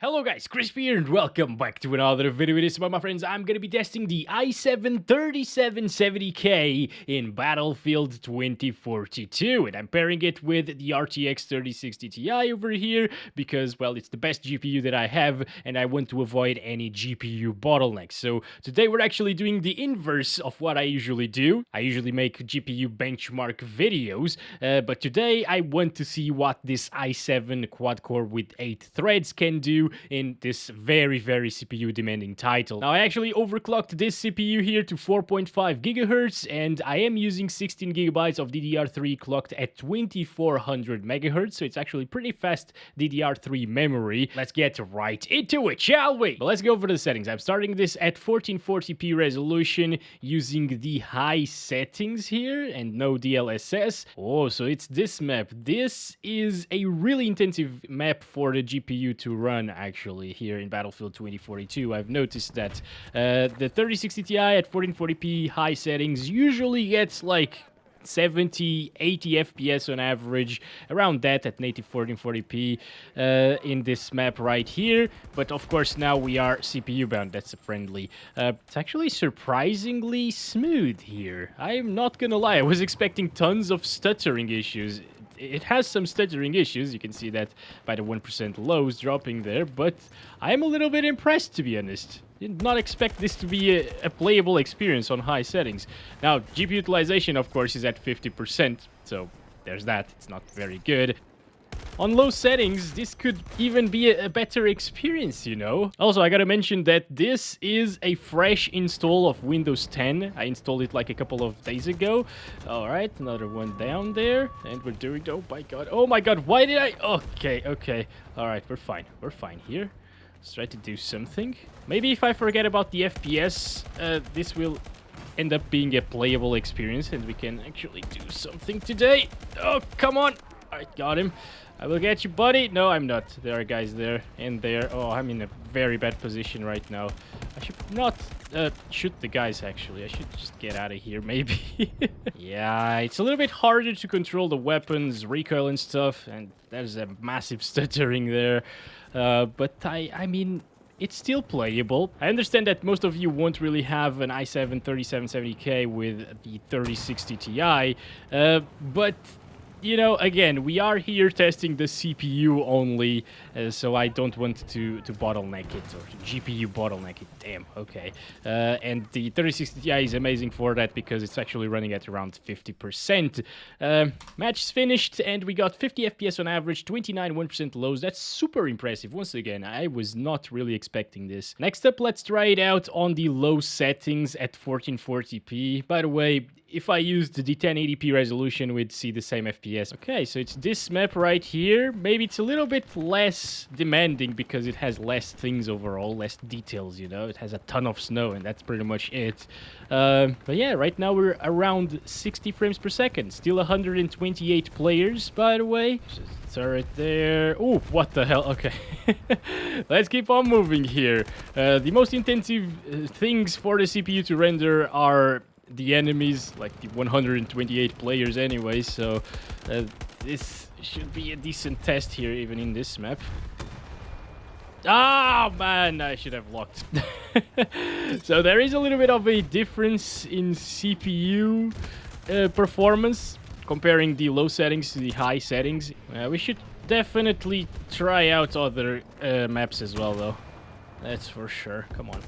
Hello guys, Crispy here and welcome back to another video. This one, my friends, I'm gonna be testing the i7-3770K in Battlefield 2042, and I'm pairing it with the RTX 3060 Ti over here because, well, it's the best GPU that I have and I want to avoid any GPU bottlenecks. So today we're actually doing the inverse of what I usually do. I usually make GPU benchmark videos, but today I want to see what this i7 quad-core with 8 threads can do in this very CPU demanding title. Now I actually overclocked this CPU here to 4.5 gigahertz, and I am using 16 gigabytes of DDR3 clocked at 2400 megahertz, so it's actually pretty fast DDR3 memory. Let's get right into it, shall we? But let's go over the settings. I'm starting this at 1440p resolution using the high settings here and no DLSS. Oh, so it's this map. This is a really intensive map for the GPU to run actually here in Battlefield 2042. I've noticed that the 3060 Ti at 1440p high settings usually gets like 70, 80 FPS on average, around that at native 1440p in this map right here. But of course now we are CPU bound, that's a friendly. It's actually surprisingly smooth here. I'm not gonna lie, I was expecting tons of stuttering issues. It has some stuttering issues, you can see that by the 1% lows dropping there, but I'm a little bit impressed, to be honest. Did not expect this to be a playable experience on high settings. Now, GPU utilization, of course, is at 50%, so there's that. It's not very good. On low settings, this could even be a better experience, you know? Also, I gotta mention that this is a fresh install of Windows 10. I installed it like a couple of days ago. Alright, another one down there. And we're doing... Oh my god, why did I... Okay. Alright, we're fine here. Let's try to do something. Maybe if I forget about the FPS, this will end up being a playable experience and we can actually do something today. Oh, come on! I got him. I will get you, buddy. No, I'm not. There are guys there and there. Oh, I'm in a very bad position right now. I should not shoot the guys, actually. I should just get out of here, maybe. Yeah, it's a little bit harder to control the weapons, recoil and stuff, and there's a massive stuttering there. But I mean... it's still playable. I understand that most of you won't really have an i7-3770K with the 3060 Ti, but... you know, again, we are here testing the CPU only, so I don't want to bottleneck it, or to GPU bottleneck it. Damn, okay. And the 3060 Ti is amazing for that because it's actually running at around 50%. Match is finished, and we got 50 FPS on average, 29 1% lows. That's super impressive. Once again, I was not really expecting this. Next up, let's try it out on the low settings at 1440p. By the way, if I used the 1080p resolution, we'd see the same FPS. Okay, so it's this map right here. Maybe it's a little bit less demanding because it has less things overall, less details, you know. It has a ton of snow and that's pretty much it. But yeah, right now we're around 60 frames per second. Still 128 players, by the way. Turret there. Oh, what the hell? Okay. Let's keep on moving here. The most intensive things for the CPU to render are the enemies, like the 128 players anyway, so this should be a decent test here, even in this map. Ah, man, I should have locked. So there is a little bit of a difference in CPU performance comparing the low settings to the high settings. We should definitely try out other maps as well, though. That's for sure. Come on.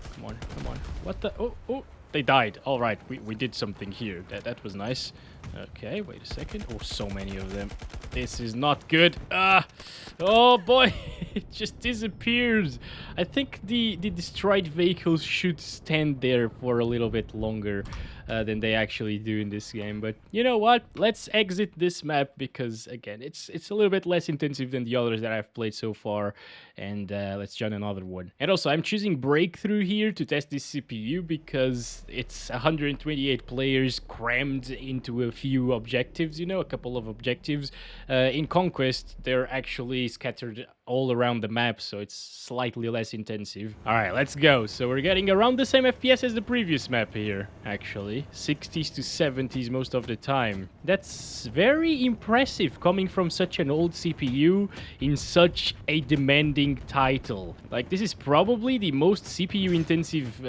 What the... Oh, they died. All right, we did something here. That was nice. Okay, wait a second. Oh, so many of them. This is not good. Oh boy, it just disappears. I think the destroyed vehicles should stand there for a little bit longer than they actually do in this game. But you know what? Let's exit this map because, again, it's a little bit less intensive than the others that I've played so far. And let's join another one. And also, I'm choosing Breakthrough here to test this CPU because it's 128 players crammed into a few objectives, you know, a couple of objectives. In Conquest, they're actually scattered all around the map, so it's slightly less intensive. All right, let's go. So we're getting around the same FPS as the previous map here, actually. actually. 60s to 70s most of the time. That's very impressive coming from such an old CPU in such a demanding title. Like, this is probably the most CPU intensive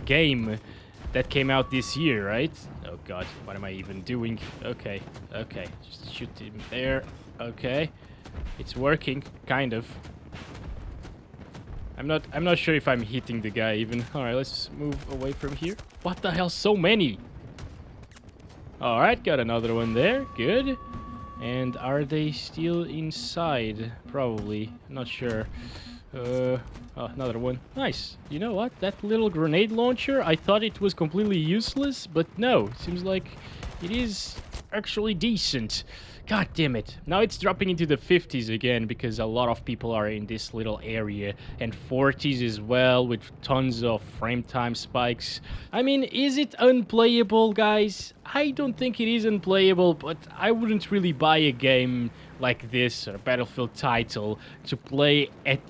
game that came out this year, right? Oh god, what am I even doing? Okay, okay, just shoot him there. Okay, it's working, kind of. I'm not sure if I'm hitting the guy even. All right, let's move away from here. What the hell, so many? All right, got another one there. Good. And are they still inside? Probably. Not sure. Oh, another one. Nice. You know what? That little grenade launcher, I thought it was completely useless, but no. Seems like it is actually decent. God damn it. Now it's dropping into the 50s again because a lot of people are in this little area. And 40s as well with tons of frame time spikes. I mean, is it unplayable, guys? I don't think it is unplayable, but I wouldn't really buy a game like this, or a Battlefield title, to play at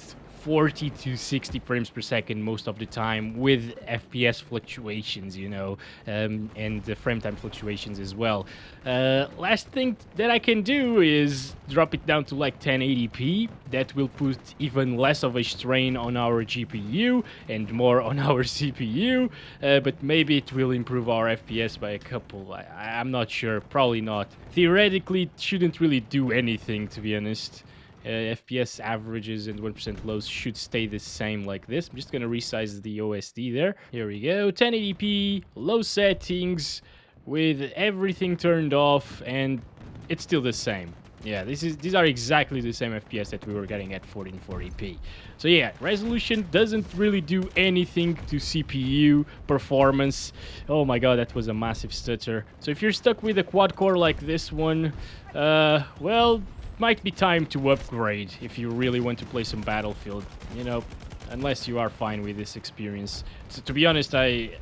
40 to 60 frames per second most of the time with FPS fluctuations, you know, and the frame time fluctuations as well. Last thing that I can do is drop it down to like 1080p. That will put even less of a strain on our GPU and more on our CPU, but maybe it will improve our FPS by a couple. I'm not sure, probably not. Theoretically, it shouldn't really do anything, to be honest. FPS averages and 1% lows should stay the same like this. I'm just gonna resize the OSD there. Here we go, 1080p, low settings, with everything turned off, and it's still the same. Yeah, these are exactly the same FPS that we were getting at 1440p. So yeah, resolution doesn't really do anything to CPU performance. Oh my god, that was a massive stutter. So if you're stuck with a quad core like this one, well, might be time to upgrade if you really want to play some Battlefield, you know, unless you are fine with this experience. So, to be honest, I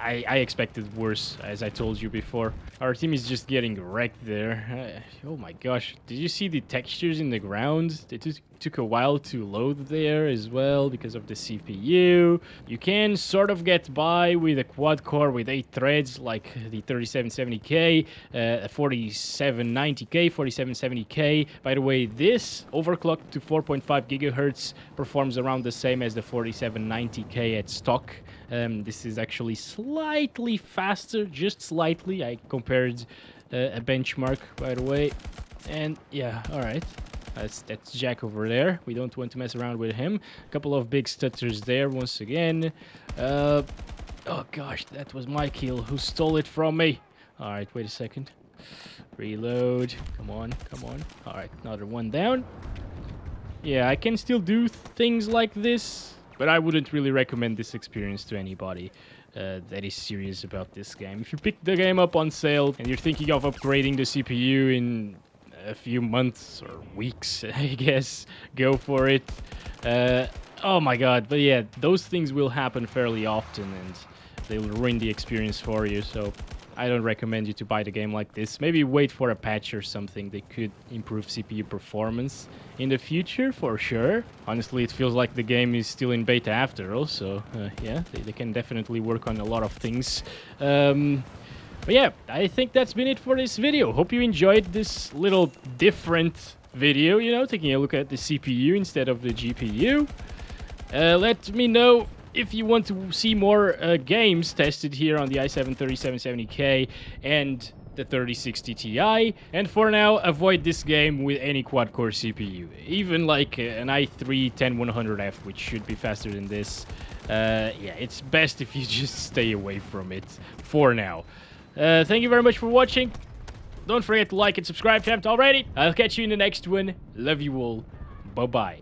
expected worse, as I told you before. Our team is just getting wrecked there. Oh my gosh, did you see the textures in the ground? They took a while to load there as well because of the CPU. You can sort of get by with a quad core with 8 threads like the 3770K, 4790K, 4770K. By the way, this overclocked to 4.5 gigahertz performs around the same as the 4790K at stock. This is actually slightly faster, just slightly. I compared a benchmark, by the way. And yeah, all right. That's Jack over there. We don't want to mess around with him. A couple of big stutters there once again. Oh gosh, that was my kill. Who stole it from me? All right, wait a second. Reload. Come on, come on. All right, another one down. Yeah, I can still do things like this, but I wouldn't really recommend this experience to anybody that is serious about this game. If you pick the game up on sale and you're thinking of upgrading the CPU in a few months or weeks, I guess, go for it. Oh my god, but yeah, those things will happen fairly often and they will ruin the experience for you, so I don't recommend you to buy the game like this. Maybe wait for a patch or something that could improve CPU performance in the future, for sure. Honestly, it feels like the game is still in beta after all, so yeah, they can definitely work on a lot of things. But yeah, I think that's been it for this video. Hope you enjoyed this little different video, you know, taking a look at the CPU instead of the GPU. Let me know if you want to see more games tested here on the i7 3770K and the 3060 Ti. And for now, avoid this game with any quad-core CPU. Even like an i3 10100F, which should be faster than this. Yeah, it's best if you just stay away from it for now. Thank you very much for watching. Don't forget to like and subscribe if you haven't already. I'll catch you in the next one. Love you all. Bye-bye.